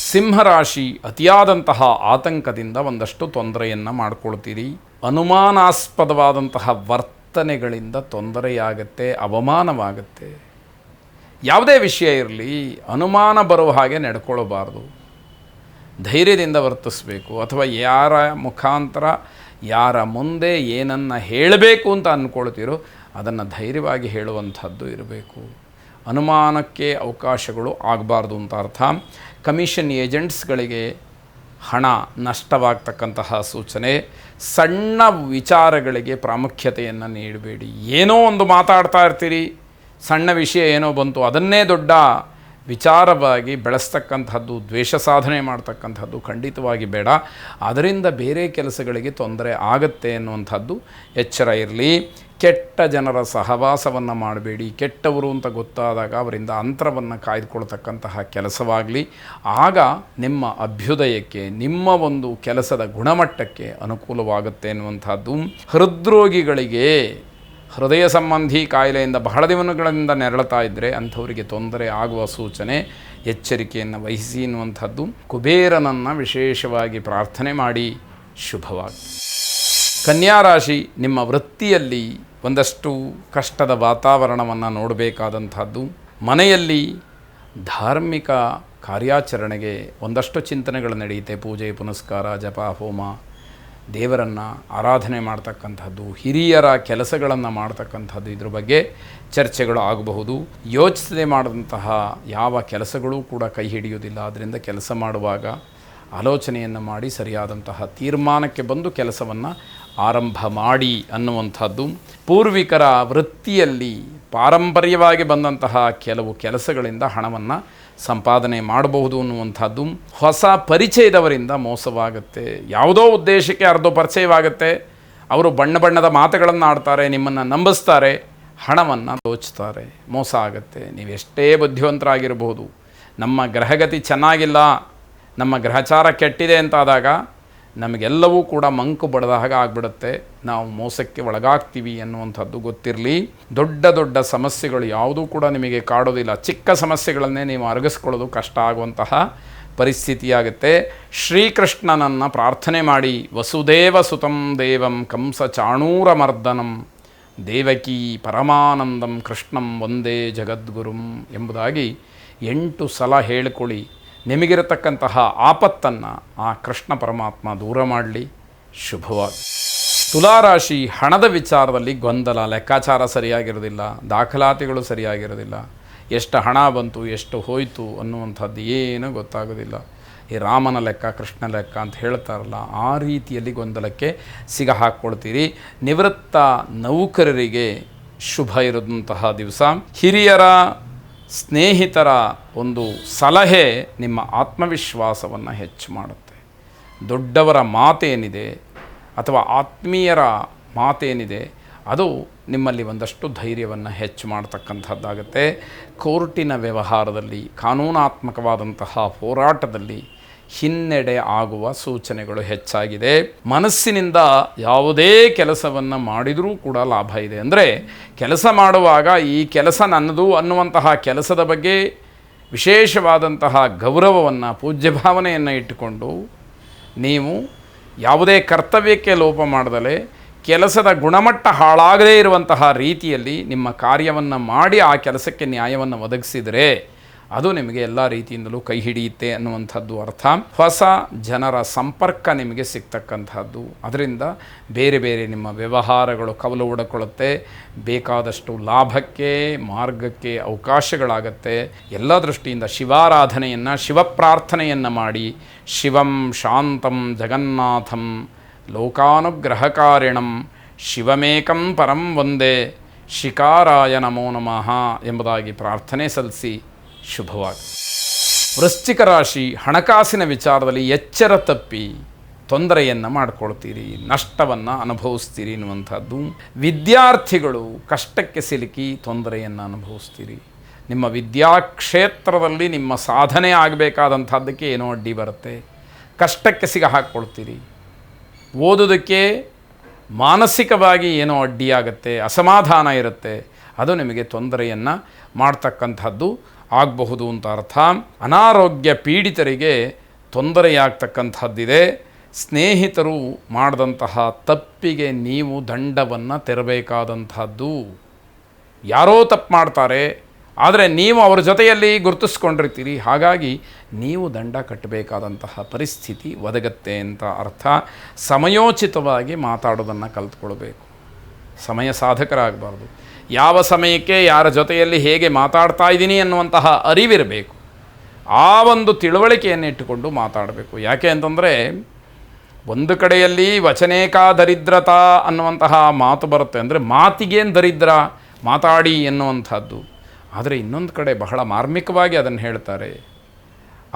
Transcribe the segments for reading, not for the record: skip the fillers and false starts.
ಸಿಂಹರಾಶಿ ಅತಿಯಾದಂತಹ ಆತಂಕದಿಂದ ಒಂದಷ್ಟು ತೊಂದರೆಯನ್ನು ಮಾಡಿಕೊಳ್ತೀರಿ. ಅನುಮಾನಾಸ್ಪದವಾದಂತಹ ವರ್ತನೆಗಳಿಂದ ತೊಂದರೆಯಾಗತ್ತೆ, ಅವಮಾನವಾಗುತ್ತೆ. ಯಾವುದೇ ವಿಷಯ ಇರಲಿ, ಅನುಮಾನ ಬರುವ ಹಾಗೆ ನಡ್ಕೊಳ್ಳಬಾರ್ದು. ಧೈರ್ಯದಿಂದ ವರ್ತಿಸಬೇಕು. ಅಥವಾ ಯಾರ ಮುಖಾಂತರ ಯಾರ ಮುಂದೆ ಏನನ್ನು ಹೇಳಬೇಕು ಅಂತ ಅಂದ್ಕೊಳ್ತೀರೋ ಅದನ್ನು ಧೈರ್ಯವಾಗಿ ಹೇಳುವಂಥದ್ದು ಇರಬೇಕು. ಅನುಮಾನಕ್ಕೆ ಅವಕಾಶಗಳು ಆಗಬಾರ್ದು ಅಂತ ಅರ್ಥ. ಕಮಿಷನ್ ಏಜೆಂಟ್ಸ್ಗಳಿಗೆ ಹಣ ನಷ್ಟವಾಗ್ತಕ್ಕಂತಹ ಸೂಚನೆ. ಸಣ್ಣ ವಿಚಾರಗಳಿಗೆ ಪ್ರಾಮುಖ್ಯತೆಯನ್ನು ನೀಡಬೇಡಿ. ಏನೋ ಒಂದು ಮಾತಾಡ್ತಾ ಇರ್ತೀರಿ, ಸಣ್ಣ ವಿಷಯ ಏನೋ ಬಂತು, ಅದನ್ನೇ ದೊಡ್ಡ ವಿಚಾರವಾಗಿ ಬೆಳೆಸ್ತಕ್ಕಂಥದ್ದು, ದ್ವೇಷ ಸಾಧನೆ ಮಾಡ್ತಕ್ಕಂಥದ್ದು ಖಂಡಿತವಾಗಿ ಬೇಡ. ಅದರಿಂದ ಬೇರೆ ಕೆಲಸಗಳಿಗೆ ತೊಂದರೆ ಆಗತ್ತೆ ಅನ್ನುವಂಥದ್ದು ಎಚ್ಚರ ಇರಲಿ. ಕೆಟ್ಟ ಜನರ ಸಹವಾಸವನ್ನು ಮಾಡಬೇಡಿ. ಕೆಟ್ಟವರು ಅಂತ ಗೊತ್ತಾದಾಗ ಅವರಿಂದ ಅಂತರವನ್ನು ಕಾಯ್ದುಕೊಳ್ತಕ್ಕಂತಹ ಕೆಲಸವಾಗಲಿ. ಆಗ ನಿಮ್ಮ ಅಭ್ಯುದಯಕ್ಕೆ, ನಿಮ್ಮ ಒಂದು ಕೆಲಸದ ಗುಣಮಟ್ಟಕ್ಕೆ ಅನುಕೂಲವಾಗುತ್ತೆ ಅನ್ನುವಂಥದ್ದು. ಹೃದ್ರೋಗಿಗಳಿಗೆ, ಹೃದಯ ಸಂಬಂಧಿ ಕಾಯಿಲೆಯಿಂದ ಬಹಳ ದಿನಗಳಿಂದ ನೆರಳುತ್ತಾ ಇದ್ದರೆ ಅಂಥವರಿಗೆ ತೊಂದರೆ ಆಗುವ ಸೂಚನೆ. ಎಚ್ಚರಿಕೆಯನ್ನು ವಹಿಸಿ ಎನ್ನುವಂಥದ್ದು. ಕುಬೇರನನ್ನು ವಿಶೇಷವಾಗಿ ಪ್ರಾರ್ಥನೆ ಮಾಡಿ ಶುಭವಾಗಿ. ಕನ್ಯಾ ರಾಶಿ, ನಿಮ್ಮ ವೃತ್ತಿಯಲ್ಲಿ ಒಂದಷ್ಟು ಕಷ್ಟದ ವಾತಾವರಣವನ್ನು ನೋಡಬೇಕಾದಂಥದ್ದು. ಮನೆಯಲ್ಲಿ ಧಾರ್ಮಿಕ ಕಾರ್ಯಾಚರಣೆಗೆ ಒಂದಷ್ಟು ಚಿಂತನೆಗಳು ನಡೆಯುತ್ತೆ. ಪೂಜೆ ಪುನಸ್ಕಾರ, ಜಪ ಹೋಮ, ದೇವರನ್ನು ಆರಾಧನೆ ಮಾಡ್ತಕ್ಕಂಥದ್ದು, ಹಿರಿಯರ ಕೆಲಸಗಳನ್ನು ಮಾಡ್ತಕ್ಕಂಥದ್ದು, ಇದ್ರ ಬಗ್ಗೆ ಚರ್ಚೆಗಳು ಆಗಬಹುದು. ಯೋಚಿಸದೆ ಮಾಡಿದಂತಹ ಯಾವ ಕೆಲಸಗಳೂ ಕೂಡ ಕೈ ಹಿಡಿಯೋದಿಲ್ಲ. ಆದ್ದರಿಂದ ಕೆಲಸ ಮಾಡುವಾಗ ಆಲೋಚನೆಯನ್ನು ಮಾಡಿ ಸರಿಯಾದಂತಹ ತೀರ್ಮಾನಕ್ಕೆ ಬಂದು ಕೆಲಸವನ್ನು ಆರಂಭ ಮಾಡಿ ಅನ್ನುವಂಥದ್ದು. ಪೂರ್ವಿಕರ ವೃತ್ತಿಯಲ್ಲಿ ಪಾರಂಪರ್ಯವಾಗಿ ಬಂದಂತಹ ಕೆಲವು ಕೆಲಸಗಳಿಂದ ಹಣವನ್ನು ಸಂಪಾದನೆ ಮಾಡಬಹುದು ಅನ್ನುವಂಥದ್ದು. ಹೊಸ ಪರಿಚಯದವರಿಂದ ಮೋಸವಾಗುತ್ತೆ. ಯಾವುದೋ ಉದ್ದೇಶಕ್ಕೆ ಅರ್ಧ ಪರಿಚಯವಾಗುತ್ತೆ. ಅವರು ಬಣ್ಣ ಬಣ್ಣದ ಮಾತುಗಳನ್ನು ಆಡ್ತಾರೆ, ನಿಮ್ಮನ್ನು ನಂಬಿಸ್ತಾರೆ, ಹಣವನ್ನು ದೋಚ್ತಾರೆ, ಮೋಸ ಆಗುತ್ತೆ. ನೀವೆಷ್ಟೇ ಬುದ್ಧಿವಂತರಾಗಿರ್ಬೋದು, ನಮ್ಮ ಗ್ರಹಗತಿ ಚೆನ್ನಾಗಿಲ್ಲ, ನಮ್ಮ ಗ್ರಹಚಾರ ಕೆಟ್ಟಿದೆ ಅಂತಾದಾಗ ನಮಗೆಲ್ಲವೂ ಕೂಡ ಮಂಕು ಬಡದ ಹಾಗೆ ಆಗಿಬಿಡುತ್ತೆ. ನಾವು ಮೋಸಕ್ಕೆ ಒಳಗಾಗ್ತೀವಿ ಅನ್ನುವಂಥದ್ದು ಗೊತ್ತಿರಲಿ. ದೊಡ್ಡ ದೊಡ್ಡ ಸಮಸ್ಯೆಗಳು ಯಾವುದೂ ಕೂಡ ನಿಮಗೆ ಕಾಡೋದಿಲ್ಲ. ಚಿಕ್ಕ ಸಮಸ್ಯೆಗಳನ್ನೇ ನೀವು ಅರಗಿಸ್ಕೊಳ್ಳೋದು ಕಷ್ಟ ಆಗುವಂತಹ ಪರಿಸ್ಥಿತಿಯಾಗುತ್ತೆ. ಶ್ರೀಕೃಷ್ಣನನ್ನು ಪ್ರಾರ್ಥನೆ ಮಾಡಿ, ವಸುದೇವ ಸುತಂ ದೇವಂ ಕಂಸ ಚಾಣೂರಮರ್ದನಂ ದೇವಕೀ ಪರಮಾನಂದಂ ಕೃಷ್ಣಂ ವಂದೇ ಜಗದ್ಗುರುಂ ಎಂಬುದಾಗಿ 8 ಸಲ ಹೇಳಿಕೊಳ್ಳಿ. ನಿಮಗಿರತಕ್ಕಂತಹ ಆಪತ್ತನ್ನು ಆ ಕೃಷ್ಣ ಪರಮಾತ್ಮ ದೂರ ಮಾಡಲಿ. ಶುಭವಾಗಿ. ತುಲಾರಾಶಿ, ಹಣದ ವಿಚಾರದಲ್ಲಿ ಗೊಂದಲ, ಲೆಕ್ಕಾಚಾರ ಸರಿಯಾಗಿರೋದಿಲ್ಲ, ದಾಖಲಾತಿಗಳು ಸರಿಯಾಗಿರೋದಿಲ್ಲ, ಎಷ್ಟು ಹಣ ಬಂತು, ಎಷ್ಟು ಹೋಯಿತು ಅನ್ನುವಂಥದ್ದು ಏನೂ ಗೊತ್ತಾಗೋದಿಲ್ಲ. ಈ ರಾಮನ ಲೆಕ್ಕ, ಕೃಷ್ಣ ಲೆಕ್ಕ ಅಂತ ಹೇಳ್ತಾರಲ್ಲ, ಆ ರೀತಿಯಲ್ಲಿ ಗೊಂದಲಕ್ಕೆ ಸಿಗ ಹಾಕ್ಕೊಳ್ತೀರಿ. ನಿವೃತ್ತ ನೌಕರರಿಗೆ ಶುಭ ಇರುವಂತಹ ದಿವಸ. ಹಿರಿಯರ ಸ್ನೇಹಿತರ ಒಂದು ಸಲಹೆ ನಿಮ್ಮ ಆತ್ಮವಿಶ್ವಾಸವನ್ನು ಹೆಚ್ಚು ಮಾಡುತ್ತೆ. ದೊಡ್ಡವರ ಮಾತೇನಿದೆ ಅಥವಾ ಆತ್ಮೀಯರ ಮಾತೇನಿದೆ ಅದು ನಿಮ್ಮಲ್ಲಿ ಒಂದಷ್ಟು ಧೈರ್ಯವನ್ನು ಹೆಚ್ಚು ಮಾಡ್ತಕ್ಕಂಥದ್ದಾಗುತ್ತೆ. ಕೋರ್ಟಿನ ವ್ಯವಹಾರದಲ್ಲಿ, ಕಾನೂನಾತ್ಮಕವಾದಂತಹ ಹೋರಾಟದಲ್ಲಿ ಹಿನ್ನಡೆ ಆಗುವ ಸೂಚನೆಗಳು ಹೆಚ್ಚಾಗಿದೆ. ಮನಸ್ಸಿನಿಂದ ಯಾವುದೇ ಕೆಲಸವನ್ನು ಮಾಡಿದರೂ ಕೂಡ ಲಾಭ ಇದೆ. ಅಂದರೆ ಕೆಲಸ ಮಾಡುವಾಗ ಈ ಕೆಲಸ ನನ್ನದು ಅನ್ನುವಂತಹ ಕೆಲಸದ ಬಗ್ಗೆ ವಿಶೇಷವಾದಂತಹ ಗೌರವವನ್ನು, ಪೂಜ್ಯ ಭಾವನೆಯನ್ನು ಇಟ್ಟುಕೊಂಡು ನೀವು ಯಾವುದೇ ಕರ್ತವ್ಯಕ್ಕೆ ಲೋಪ ಮಾಡದಲೇ ಕೆಲಸದ ಗುಣಮಟ್ಟ ಹಾಳಾಗದೇ ಇರುವಂತಹ ರೀತಿಯಲ್ಲಿ ನಿಮ್ಮ ಕಾರ್ಯವನ್ನು ಮಾಡಿ ಆ ಕೆಲಸಕ್ಕೆ ನ್ಯಾಯವನ್ನು ಒದಗಿಸಿದರೆ ಅದು ನಿಮಗೆ ಎಲ್ಲ ರೀತಿಯಿಂದಲೂ ಕೈ ಹಿಡಿಯುತ್ತೆ ಅನ್ನುವಂಥದ್ದು ಅರ್ಥ. ಹೊಸ ಜನರ ಸಂಪರ್ಕ ನಿಮಗೆ ಸಿಗ್ತಕ್ಕಂಥದ್ದು. ಅದರಿಂದ ಬೇರೆ ಬೇರೆ ನಿಮ್ಮ ವ್ಯವಹಾರಗಳು ಕವಲು ಹೊಡ್ಕೊಳ್ಳುತ್ತೆ. ಬೇಕಾದಷ್ಟು ಲಾಭಕ್ಕೆ, ಮಾರ್ಗಕ್ಕೆ ಅವಕಾಶಗಳಾಗತ್ತೆ. ಎಲ್ಲ ದೃಷ್ಟಿಯಿಂದ ಶಿವಾರಾಧನೆಯನ್ನು, ಶಿವಪ್ರಾರ್ಥನೆಯನ್ನು ಮಾಡಿ, ಶಿವಂ ಶಾಂತಂ ಜಗನ್ನಾಥಂ ಲೋಕಾನುಗ್ರಹಕಾರಿಣಂ ಶಿವಮೇಕಂ ಪರಂ ವಂದೇ ಶಿಕಾರಾಯ ನಮೋ ನಮಃ ಎಂಬುದಾಗಿ ಪ್ರಾರ್ಥನೆ ಸಲ್ಲಿಸಿ ಶುಭವಾಗಿ. ವೃಶ್ಚಿಕ ರಾಶಿ, ಹಣಕಾಸಿನ ವಿಚಾರದಲ್ಲಿ ಎಚ್ಚರ ತಪ್ಪಿ ತೊಂದರೆಯನ್ನು ಮಾಡಿಕೊಳ್ತೀರಿ, ನಷ್ಟವನ್ನು ಅನುಭವಿಸ್ತೀರಿ ಎನ್ನುವಂಥದ್ದು. ವಿದ್ಯಾರ್ಥಿಗಳು ಕಷ್ಟಕ್ಕೆ ಸಿಲುಕಿ ತೊಂದರೆಯನ್ನು ಅನುಭವಿಸ್ತೀರಿ. ನಿಮ್ಮ ವಿದ್ಯಾಕ್ಷೇತ್ರದಲ್ಲಿ ನಿಮ್ಮ ಸಾಧನೆ ಆಗಬೇಕಾದಂಥದ್ದಕ್ಕೆ ಏನೋ ಅಡ್ಡಿ ಬರುತ್ತೆ, ಕಷ್ಟಕ್ಕೆ ಸಿಗ ಹಾಕ್ಕೊಳ್ತೀರಿ. ಓದೋದಕ್ಕೆ ಮಾನಸಿಕವಾಗಿ ಏನೋ ಅಡ್ಡಿಯಾಗುತ್ತೆ, ಅಸಮಾಧಾನ ಇರುತ್ತೆ, ಅದು ನಿಮಗೆ ತೊಂದರೆಯನ್ನು ಮಾಡ್ತಕ್ಕಂಥದ್ದು. ಆಗಬಹುದು ಅಂತ ಅರ್ಥ. ಅನಾರೋಗ್ಯ ಪೀಡಿತರಿಗೆ ತೊಂದರೆಯಾಗ್ತಕ್ಕಂಥದ್ದಿದೆ. ಸ್ನೇಹಿತರು ಮಾಡಿದಂತಹ ತಪ್ಪಿಗೆ ನೀವು ದಂಡವನ್ನು ತೆರಬೇಕಾದಂಥದ್ದು. ಯಾರೋ ತಪ್ಪು ಮಾಡ್ತಾರೆ, ಆದರೆ ನೀವು ಅವರ ಜೊತೆಯಲ್ಲಿ ಗುರುತಿಸ್ಕೊಂಡಿರ್ತೀರಿ, ಹಾಗಾಗಿ ನೀವು ದಂಡ ಕಟ್ಟಬೇಕಾದಂತಹ ಪರಿಸ್ಥಿತಿ ಒದಗತ್ತೆ ಅಂತ ಅರ್ಥ. ಸಮಯೋಚಿತವಾಗಿ ಮಾತಾಡೋದನ್ನು ಕಲ್ತ್ಕೊಳ್ಬೇಕು. ಸಮಯ ಸಾಧಕರಾಗಬಾರ್ದು. ಯಾವ ಸಮಯಕ್ಕೆ ಯಾರ ಜೊತೆಯಲ್ಲಿ ಹೇಗೆ ಮಾತಾಡ್ತಾ ಇದ್ದೀನಿ ಅನ್ನುವಂತಹ ಅರಿವಿರಬೇಕು. ಆ ಒಂದು ತಿಳುವಳಿಕೆಯನ್ನು ಇಟ್ಟುಕೊಂಡು ಮಾತಾಡಬೇಕು. ಯಾಕೆ ಅಂತಂದರೆ ಒಂದು ಕಡೆಯಲ್ಲಿ ವಚನೇಕಾ ದರಿದ್ರತಾ ಅನ್ನುವಂತಹ ಮಾತು ಬರುತ್ತೆ, ಅಂದರೆ ಮಾತಿಗೇನು ದರಿದ್ರ, ಮಾತಾಡಿ ಎನ್ನುವಂಥದ್ದು. ಆದರೆ ಇನ್ನೊಂದು ಕಡೆ ಬಹಳ ಮಾರ್ಮಿಕವಾಗಿ ಅದನ್ನು ಹೇಳ್ತಾರೆ.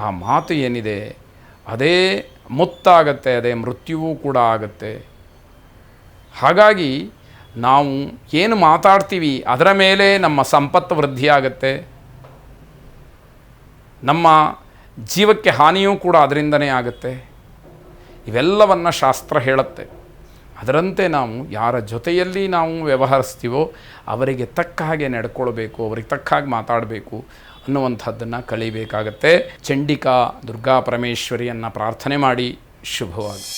ಆ ಮಾತು ಏನಿದೆ ಅದೇ ಮುತ್ತಾಗತ್ತೆ, ಅದೇ ಮೃತ್ಯುವೂ ಕೂಡ ಆಗುತ್ತೆ. ಹಾಗಾಗಿ ನಾವು ಏನು ಮಾತಾಡ್ತೀವಿ ಅದರ ಮೇಲೆ ನಮ್ಮ ಸಂಪತ್ತು ವೃದ್ಧಿಯಾಗತ್ತೆ, ನಮ್ಮ ಜೀವಕ್ಕೆ ಹಾನಿಯೂ ಕೂಡ ಅದರಿಂದನೇ ಆಗುತ್ತೆ. ಇವೆಲ್ಲವನ್ನು ಶಾಸ್ತ್ರ ಹೇಳುತ್ತೆ. ಅದರಂತೆ ನಾವು ಯಾರ ಜೊತೆಯಲ್ಲಿ ನಾವು ವ್ಯವಹರಿಸ್ತೀವೋ ಅವರಿಗೆ ತಕ್ಕ ಹಾಗೆ ನಡ್ಕೊಳ್ಬೇಕು, ಅವರಿಗೆ ತಕ್ಕ ಹಾಗೆ ಮಾತಾಡಬೇಕು ಅನ್ನುವಂಥದ್ದನ್ನು ಕಲಿಬೇಕಾಗತ್ತೆ. ಚಂಡಿಕಾ ದುರ್ಗಾ ಪರಮೇಶ್ವರಿಯನ್ನು ಪ್ರಾರ್ಥನೆ ಮಾಡಿ. ಶುಭವಾಗಿ.